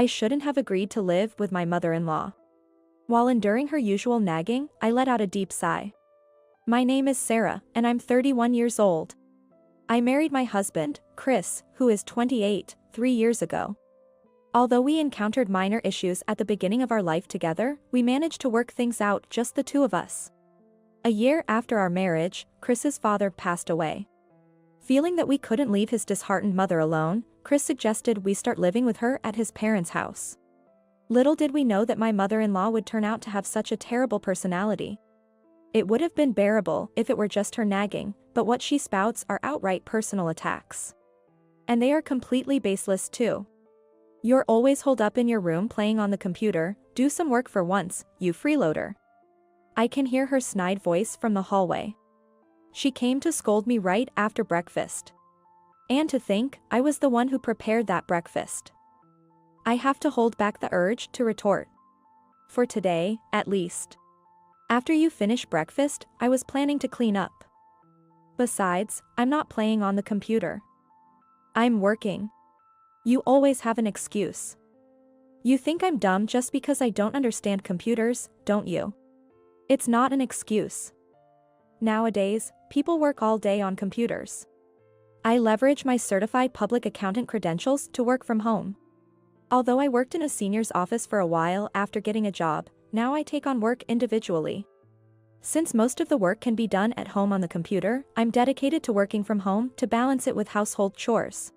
I shouldn't have agreed to live with my mother-in-law. While enduring her usual nagging, I let out a deep sigh. My name is Sarah, and I'm 31 years old. I married my husband, Chris, who is 28, 3 years ago. Although we encountered minor issues at the beginning of our life together, we managed to work things out, just the two of us. A year after our marriage, Chris's father passed away. Feeling that we couldn't leave his disheartened mother alone, Chris suggested we start living with her at his parents' house. Little did we know that my mother-in-law would turn out to have such a terrible personality. It would have been bearable if it were just her nagging, but what she spouts are outright personal attacks. And they are completely baseless too. You're always holed up in your room playing on the computer, do some work for once, you freeloader. I can hear her snide voice from the hallway. She came to scold me right after breakfast. And to think, I was the one who prepared that breakfast. I have to hold back the urge to retort. For today, at least. After you finish breakfast, I was planning to clean up. Besides, I'm not playing on the computer. I'm working. You always have an excuse. You think I'm dumb just because I don't understand computers, don't you? It's not an excuse. Nowadays, people work all day on computers. I leverage my certified public accountant credentials to work from home. Although I worked in a senior's office for a while after getting a job, now I take on work individually. Since most of the work can be done at home on the computer, I'm dedicated to working from home to balance it with household chores.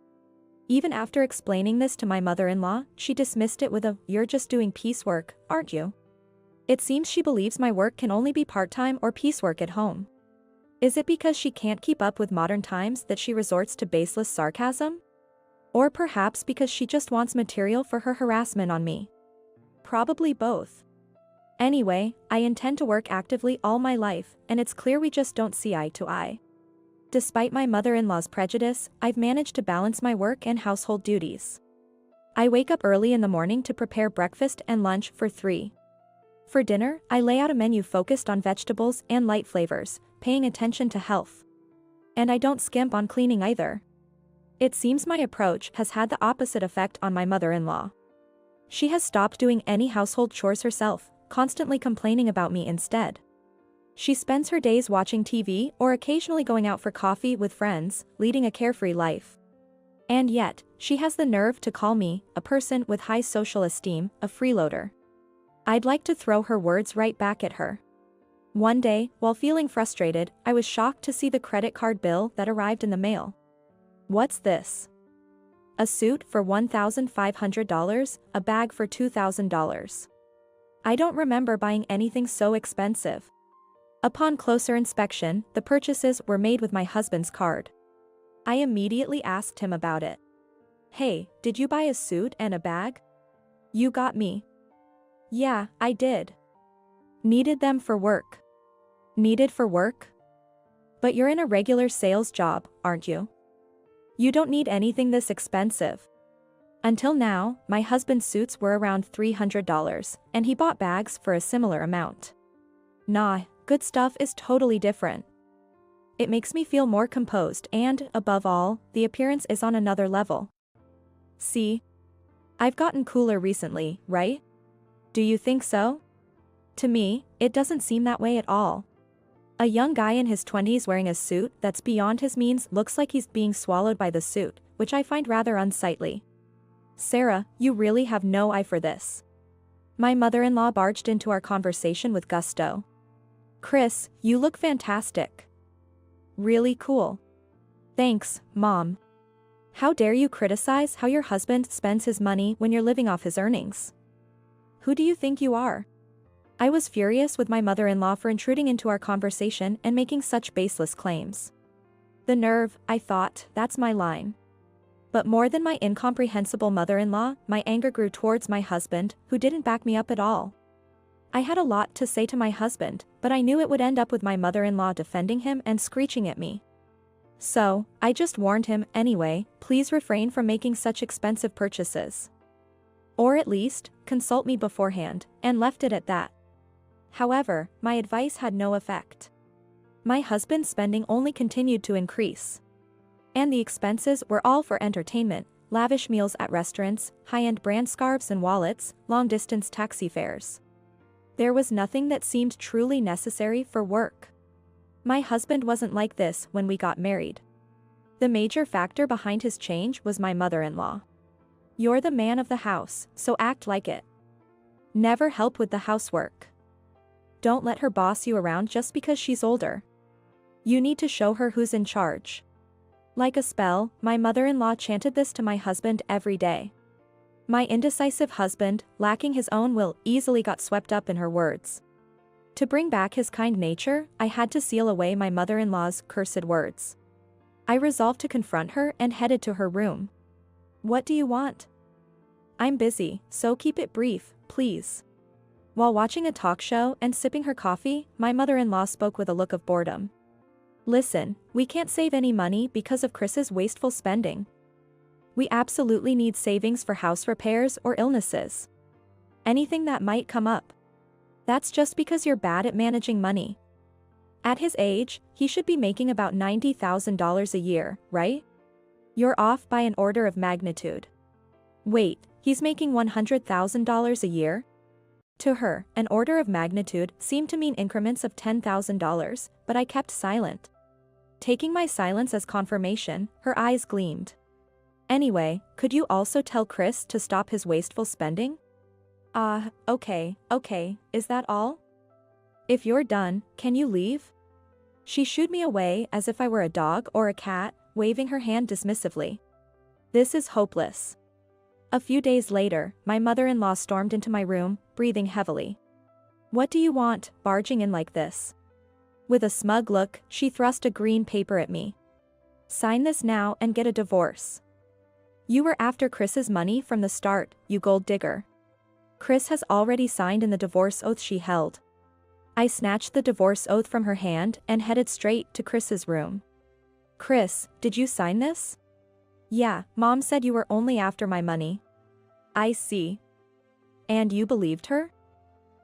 Even after explaining this to my mother-in-law, she dismissed it with a, "You're just doing piecework, aren't you?" It seems she believes my work can only be part-time or piecework at home. Is it because she can't keep up with modern times that she resorts to baseless sarcasm? Or perhaps because she just wants material for her harassment on me? Probably both. Anyway, I intend to work actively all my life, and it's clear we just don't see eye to eye. Despite my mother-in-law's prejudice, I've managed to balance my work and household duties. I wake up early in the morning to prepare breakfast and lunch for 3. For dinner, I lay out a menu focused on vegetables and light flavors, paying attention to health. And I don't skimp on cleaning either. It seems my approach has had the opposite effect on my mother-in-law. She has stopped doing any household chores herself, constantly complaining about me instead. She spends her days watching TV or occasionally going out for coffee with friends, leading a carefree life. And yet, she has the nerve to call me, a person with high social esteem, a freeloader. I'd like to throw her words right back at her. One day, while feeling frustrated, I was shocked to see the credit card bill that arrived in the mail. What's this? A suit for $1,500, a bag for $2,000. I don't remember buying anything so expensive. Upon closer inspection, the purchases were made with my husband's card. I immediately asked him about it. "Hey, did you buy a suit and a bag?" "You got me." "Yeah, I did." "Needed them for work." "Needed for work? But you're in a regular sales job, aren't you? You don't need anything this expensive." Until now, my husband's suits were around $300, and he bought bags for a similar amount. Nah, good stuff is totally different. It makes me feel more composed and, above all, the appearance is on another level. See? I've gotten cooler recently, right? Do you think so? To me, it doesn't seem that way at all. A young guy in his 20s wearing a suit that's beyond his means looks like he's being swallowed by the suit, which I find rather unsightly. Sarah, you really have no eye for this. My mother-in-law barged into our conversation with gusto. Chris, you look fantastic. Really cool. Thanks, Mom. How dare you criticize how your husband spends his money when you're living off his earnings? Who do you think you are? I was furious with my mother-in-law for intruding into our conversation and making such baseless claims. The nerve, I thought, that's my line. But more than my incomprehensible mother-in-law, my anger grew towards my husband, who didn't back me up at all. I had a lot to say to my husband, but I knew it would end up with my mother-in-law defending him and screeching at me. So, I just warned him, anyway, please refrain from making such expensive purchases. Or at least, consult me beforehand, and left it at that. However, my advice had no effect. My husband's spending only continued to increase. And the expenses were all for entertainment, lavish meals at restaurants, high-end brand scarves and wallets, long-distance taxi fares. There was nothing that seemed truly necessary for work. My husband wasn't like this when we got married. The major factor behind his change was my mother-in-law. You're the man of the house, so act like it. Never help with the housework. Don't let her boss you around just because she's older. You need to show her who's in charge. Like a spell, my mother-in-law chanted this to my husband every day. My indecisive husband, lacking his own will, easily got swept up in her words. To bring back his kind nature, I had to seal away my mother-in-law's cursed words. I resolved to confront her and headed to her room. What do you want? I'm busy, so keep it brief, please. While watching a talk show and sipping her coffee, my mother-in-law spoke with a look of boredom. Listen, we can't save any money because of Chris's wasteful spending. We absolutely need savings for house repairs or illnesses. Anything that might come up. That's just because you're bad at managing money. At his age, he should be making about $90,000 a year, right? You're off by an order of magnitude. Wait, he's making $100,000 a year? To her, an order of magnitude seemed to mean increments of $10,000, but I kept silent. Taking my silence as confirmation, her eyes gleamed. Anyway, could you also tell Chris to stop his wasteful spending? Okay, is that all? If you're done, can you leave? She shooed me away as if I were a dog or a cat, waving her hand dismissively. This is hopeless. A few days later, my mother-in-law stormed into my room, breathing heavily. What do you want, barging in like this? With a smug look, she thrust a green paper at me. Sign this now and get a divorce. You were after Chris's money from the start, you gold digger. Chris has already signed in the divorce oath she held. I snatched the divorce oath from her hand and headed straight to Chris's room. Chris, did you sign this? Yeah, Mom said you were only after my money. I see. And you believed her?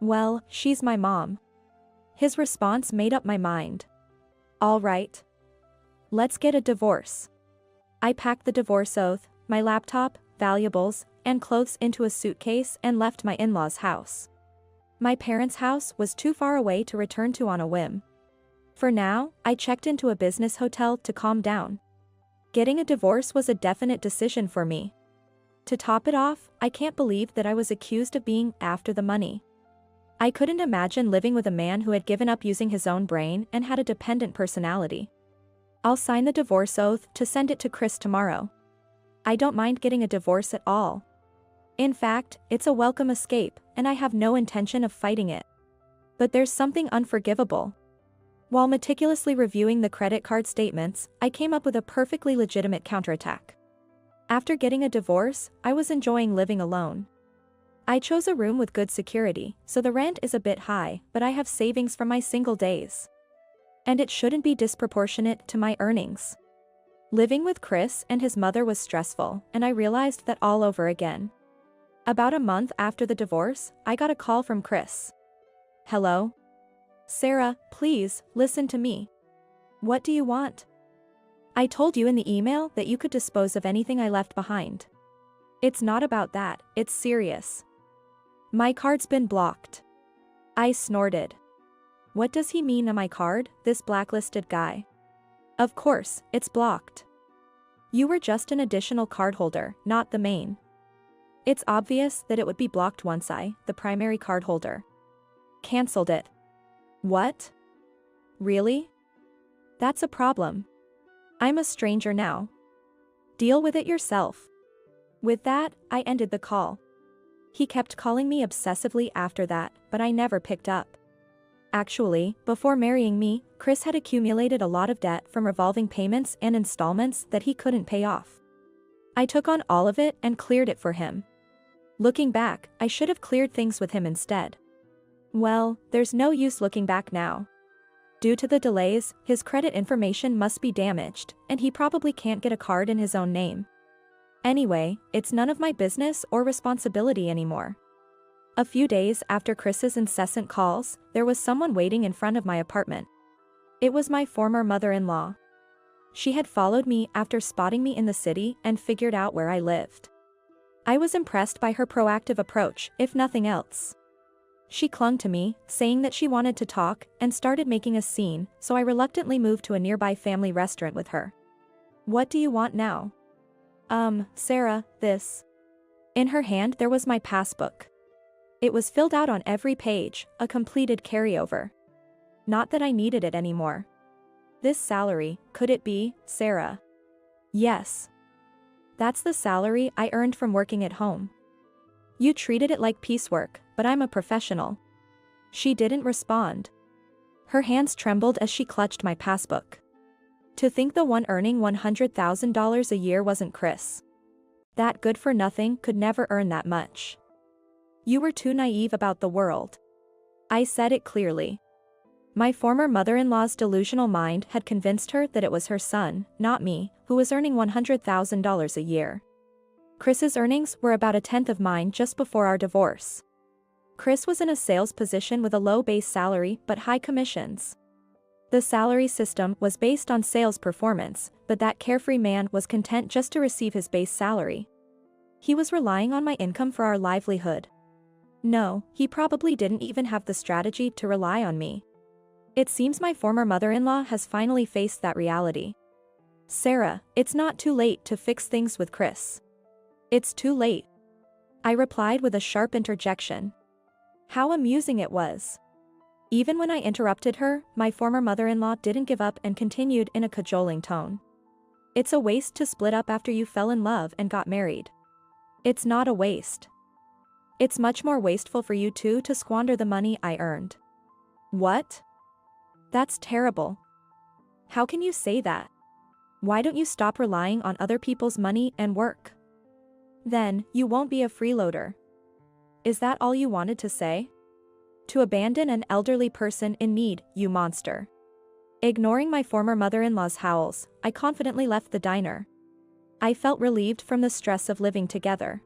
Well, she's my mom. His response made up my mind. All right. Let's get a divorce. I packed the divorce oath, my laptop, valuables, and clothes into a suitcase and left my in-laws' house. My parents' house was too far away to return to on a whim. For now, I checked into a business hotel to calm down. Getting a divorce was a definite decision for me. To top it off, I can't believe that I was accused of being after the money. I couldn't imagine living with a man who had given up using his own brain and had a dependent personality. I'll sign the divorce oath to send it to Chris tomorrow. I don't mind getting a divorce at all. In fact, it's a welcome escape, and I have no intention of fighting it. But there's something unforgivable. While meticulously reviewing the credit card statements, I came up with a perfectly legitimate counterattack. After getting a divorce, I was enjoying living alone. I chose a room with good security, so the rent is a bit high, but I have savings from my single days. And it shouldn't be disproportionate to my earnings. Living with Chris and his mother was stressful, and I realized that all over again. About a month after the divorce, I got a call from Chris. Hello? Sarah, please, listen to me. What do you want? I told you in the email that you could dispose of anything I left behind. It's not about that, it's serious. My card's been blocked. I snorted. What does he mean on my card, this blacklisted guy? Of course, it's blocked. You were just an additional cardholder, not the main. It's obvious that it would be blocked once I, the primary cardholder, canceled it. What? Really? That's a problem. I'm a stranger now. Deal with it yourself. With that, I ended the call. He kept calling me obsessively after that, but I never picked up. Actually, before marrying me, Chris had accumulated a lot of debt from revolving payments and installments that he couldn't pay off. I took on all of it and cleared it for him. Looking back, I should have cleared things with him instead. Well, there's no use looking back now. Due to the delays, his credit information must be damaged, and he probably can't get a card in his own name. Anyway, it's none of my business or responsibility anymore. A few days after Chris's incessant calls, there was someone waiting in front of my apartment. It was my former mother-in-law. She had followed me after spotting me in the city and figured out where I lived. I was impressed by her proactive approach, if nothing else. She clung to me, saying that she wanted to talk, and started making a scene, so I reluctantly moved to a nearby family restaurant with her. "What do you want now?" Sarah, this." In her hand there was my passbook. It was filled out on every page, a completed carryover. Not that I needed it anymore. "This salary, could it be, Sarah?" "Yes. That's the salary I earned from working at home." "You treated it like piecework, but I'm a professional." She didn't respond. Her hands trembled as she clutched my passbook. To think the one earning $100,000 a year wasn't Chris. That good-for-nothing could never earn that much. "You were too naive about the world." I said it clearly. My former mother-in-law's delusional mind had convinced her that it was her son, not me, who was earning $100,000 a year. Chris's earnings were about a tenth of mine just before our divorce. Chris was in a sales position with a low base salary but high commissions. The salary system was based on sales performance, but that carefree man was content just to receive his base salary. He was relying on my income for our livelihood. No, he probably didn't even have the strategy to rely on me. It seems my former mother-in-law has finally faced that reality. "Sarah, it's not too late to fix things with Chris." "It's too late," I replied with a sharp interjection. How amusing it was. Even when I interrupted her, my former mother-in-law didn't give up and continued in a cajoling tone. "It's a waste to split up after you fell in love and got married." "It's not a waste. It's much more wasteful for you two to squander the money I earned." "What? That's terrible. How can you say that? Why don't you stop relying on other people's money and work? Then, you won't be a freeloader." Is that all you wanted to say? "To abandon an elderly person in need, you monster." Ignoring my former mother-in-law's howls, I confidently left the diner. I felt relieved from the stress of living together.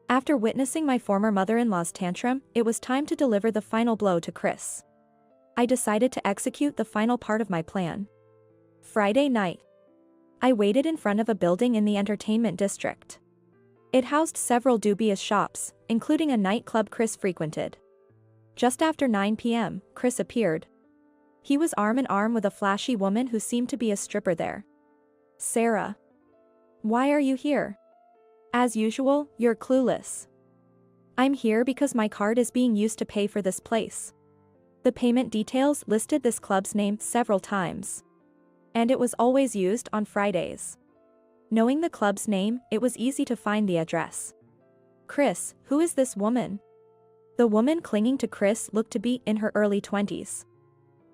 After witnessing my former mother-in-law's tantrum, it was time to deliver the final blow to Chris. I decided to execute the final part of my plan. Friday night. I waited in front of a building in the entertainment district. It housed several dubious shops, including a nightclub Chris frequented. Just after 9 p.m., Chris appeared. He was arm in arm with a flashy woman who seemed to be a stripper there. "Sarah. Why are you here?" "As usual, you're clueless." "I'm here because my card is being used to pay for this place." The payment details listed this club's name several times. And it was always used on Fridays. Knowing the club's name, it was easy to find the address. "Chris, who is this woman?" The woman clinging to Chris looked to be in her early 20s.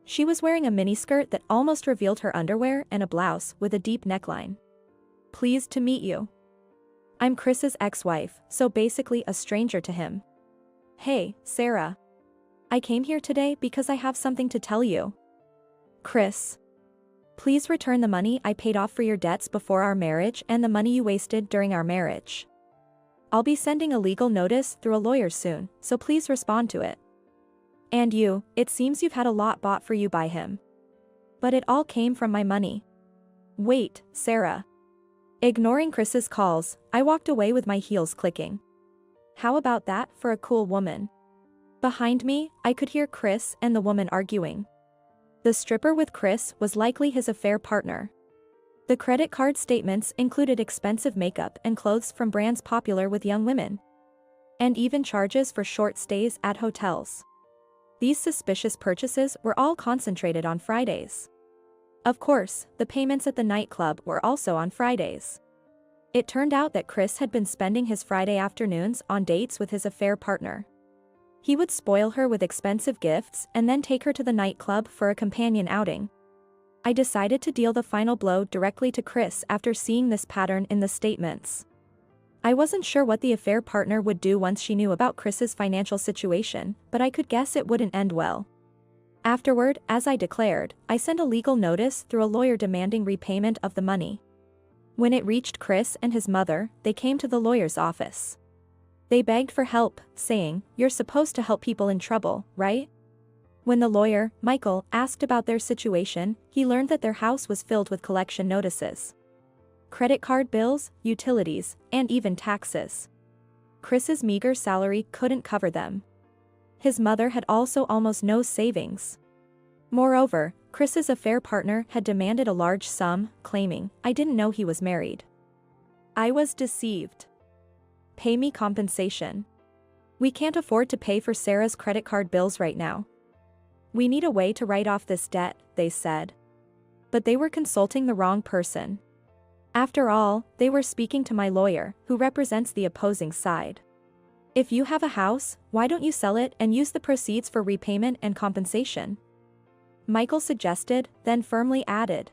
She was wearing a miniskirt that almost revealed her underwear and a blouse with a deep neckline. "Pleased to meet you. I'm Chris's ex-wife, so basically a stranger to him." "Hey, Sarah. I came here today because I have something to tell you." "Chris. Please return the money I paid off for your debts before our marriage and the money you wasted during our marriage. I'll be sending a legal notice through a lawyer soon, so please respond to it. And you, it seems you've had a lot bought for you by him. But it all came from my money." "Wait, Sarah." Ignoring Chris's calls, I walked away with my heels clicking. How about that for a cool woman? Behind me, I could hear Chris and the woman arguing. The stripper with Chris was likely his affair partner. The credit card statements included expensive makeup and clothes from brands popular with young women. And even charges for short stays at hotels. These suspicious purchases were all concentrated on Fridays. Of course, the payments at the nightclub were also on Fridays. It turned out that Chris had been spending his Friday afternoons on dates with his affair partner. He would spoil her with expensive gifts and then take her to the nightclub for a companion outing. I decided to deal the final blow directly to Chris after seeing this pattern in the statements. I wasn't sure what the affair partner would do once she knew about Chris's financial situation, but I could guess it wouldn't end well. Afterward, as I declared, I sent a legal notice through a lawyer demanding repayment of the money. When it reached Chris and his mother, they came to the lawyer's office. They begged for help, saying, "You're supposed to help people in trouble, right? When the lawyer, Michael, asked about their situation, he learned that their house was filled with collection notices. Credit card bills, utilities, and even taxes. Chris's meager salary couldn't cover them. His mother had also almost no savings. Moreover, Chris's affair partner had demanded a large sum, claiming, "I didn't know he was married. I was deceived. Pay me compensation. We can't afford to pay for Sarah's credit card bills right now. We need a way to write off this debt," they said. But they were consulting the wrong person. After all, they were speaking to my lawyer, who represents the opposing side. "If you have a house, why don't you sell it and use the proceeds for repayment and compensation?" Michael suggested, then firmly added.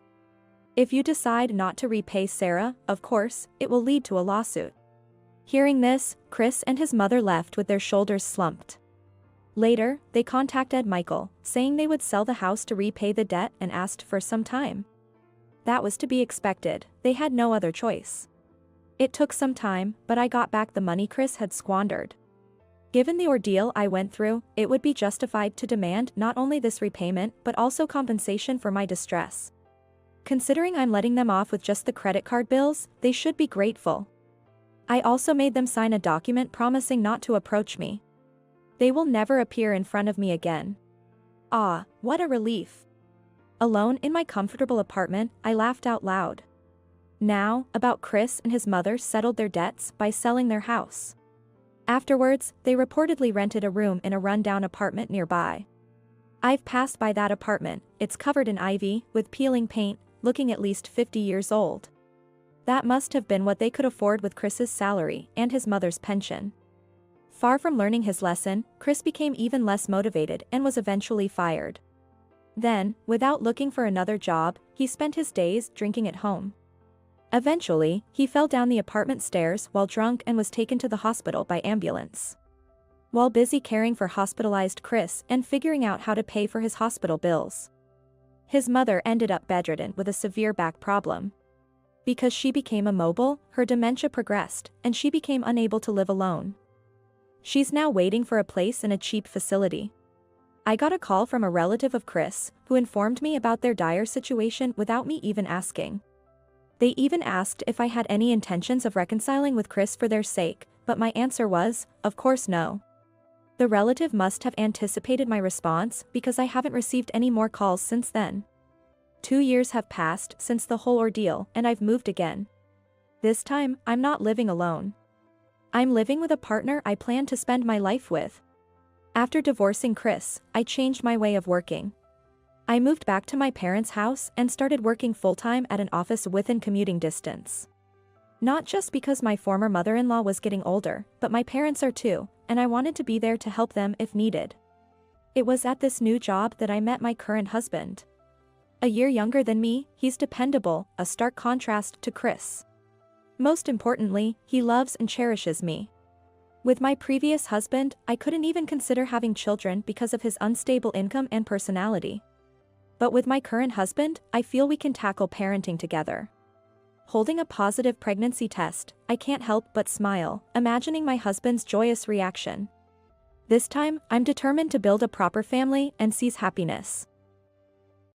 "If you decide not to repay Sarah, of course, it will lead to a lawsuit." Hearing this, Chris and his mother left with their shoulders slumped. Later, they contacted Michael, saying they would sell the house to repay the debt and asked for some time. That was to be expected, they had no other choice. It took some time, but I got back the money Chris had squandered. Given the ordeal I went through, it would be justified to demand not only this repayment but also compensation for my distress. Considering I'm letting them off with just the credit card bills, they should be grateful. I also made them sign a document promising not to approach me. They will never appear in front of me again. Ah, what a relief. Alone in my comfortable apartment, I laughed out loud. Now, about Chris and his mother settled their debts by selling their house. Afterwards, they reportedly rented a room in a rundown apartment nearby. I've passed by that apartment, it's covered in ivy, with peeling paint, looking at least 50 years old. That must have been what they could afford with Chris's salary and his mother's pension. Far from learning his lesson, Chris became even less motivated and was eventually fired. Then, without looking for another job, he spent his days drinking at home. Eventually, he fell down the apartment stairs while drunk and was taken to the hospital by ambulance. While busy caring for hospitalized Chris and figuring out how to pay for his hospital bills, his mother ended up bedridden with a severe back problem. Because she became immobile, her dementia progressed, and she became unable to live alone. She's now waiting for a place in a cheap facility. I got a call from a relative of Chris, who informed me about their dire situation without me even asking. They even asked if I had any intentions of reconciling with Chris for their sake, but my answer was, of course no. The relative must have anticipated my response because I haven't received any more calls since then. 2 years have passed since the whole ordeal and I've moved again. This time, I'm not living alone. I'm living with a partner I plan to spend my life with. After divorcing Chris, I changed my way of working. I moved back to my parents' house and started working full-time at an office within commuting distance. Not just because my former mother-in-law was getting older, but my parents are too, and I wanted to be there to help them if needed. It was at this new job that I met my current husband. A year younger than me, he's dependable, a stark contrast to Chris. Most importantly, he loves and cherishes me. With my previous husband, I couldn't even consider having children because of his unstable income and personality. But with my current husband, I feel we can tackle parenting together. Holding a positive pregnancy test, I can't help but smile, imagining my husband's joyous reaction. This time, I'm determined to build a proper family and seize happiness.